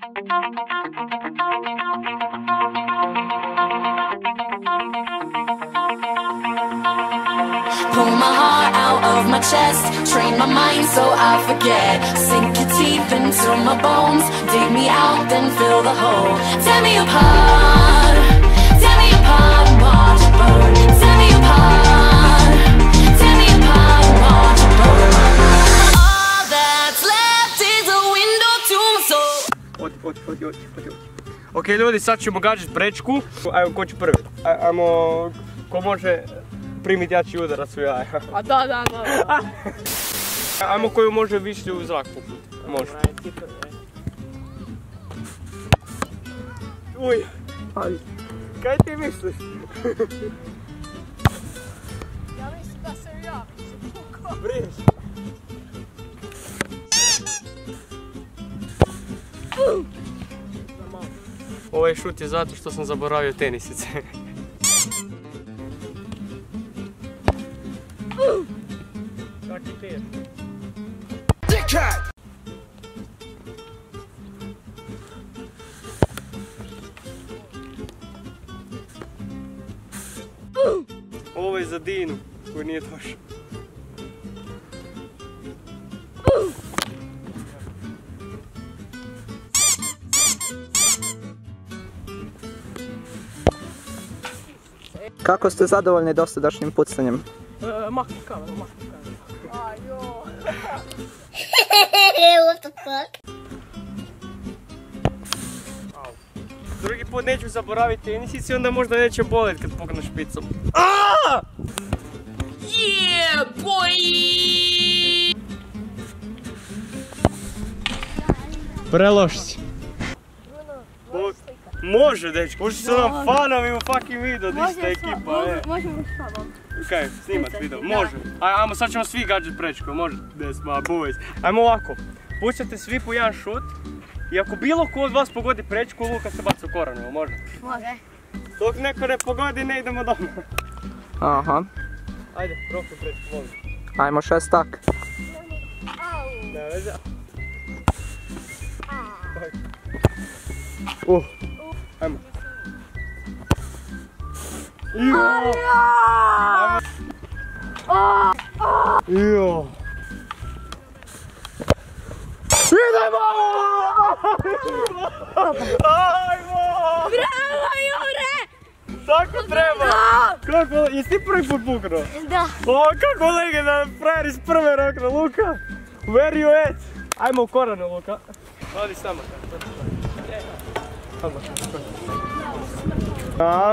Pull my heart out of my chest, train my mind so I forget. Sink your teeth into my bones, dig me out, then fill the hole. Tear me apart, tear me apart and watch it burn. Tear me apart, tear me apart and watch it burn. All that's left is a window to my soul. Odi. Ok ljudi, sad ćemo gađati prečku. Ajmo, ko će prvi? Ajmo, ko može primiti jači udarac u jaja? A da. Ajmo koju može više u zrak poput. Može. Uj. Kaj ti misliš? Ja mislim da sam ja. Briješ. Ovaj šut je zato što sam zaboravio tenisice. Kaki te? Ovo je za Dinu, koji nije došao. Kako ste zadovoljni dosadašnjim pucanjem? Makni kameru. Ajo. What the fuck? Drugi put neću zaboraviti tenisice, onda možda neće bolet kad pokreneš špicom. Yeah, boy! Preloš si. Može, dečko, možda su nam fanovi u fucking video, di ste ekipa, Možemo s tobom. Kaj, snimat video, može. Ajmo, sad ćemo svi gađat prečku, može. Des ma boys. Ajmo ovako, puštate svi po jedan šut i ako bilo ko od vas pogodi prečku, Luka se baca u koranu, može? Može. Dok neko ne pogodi, ne idemo doma. Aha. Ajde, profi prečku, molim. Ajmo šestak. Ne veze. Ajmo. Jo! Idemo! Ajmo! Bravo, Jure! Tako treba! Kako, jesi ti prvi put puknuo? Da. O, kako legenda, frajer iz prve rekla, Luka! Where you at? Ajmo u koranu, Luka. Odi s nama.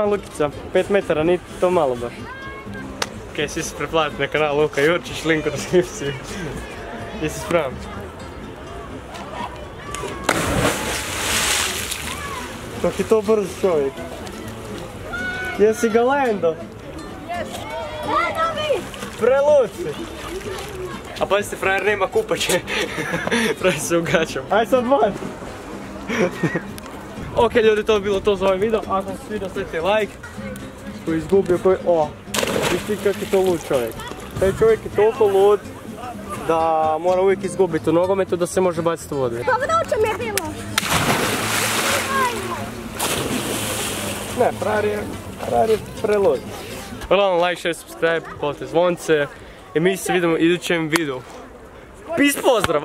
Lukica, 5 metara, nije to malo baš. Ok, svi se preplatiti na kanal Luka Jurčić, link u deskripciji. Jesi spreman? Kako je to brz čovjek. Jesi ga lendo? Jesi. Prelud si. A pazite, frajer nema kupače. Frajer se ugačam. Aj sad van. Ok ljudi, to je bilo to za ovaj video. Ako vam se svidio, stavite like. Koji je izgubio, koji... Viš kak je to lud čovjek. Taj čovjek je toliko lud da mora uvijek izgubiti u nogometu da se može baciti u vodu. Dobro mi je bilo. Ne, frajer je prelud. Hvala, like, share, subscribe, polite zvonce. I mi se vidimo u idućem videu. Peace, pozdrav!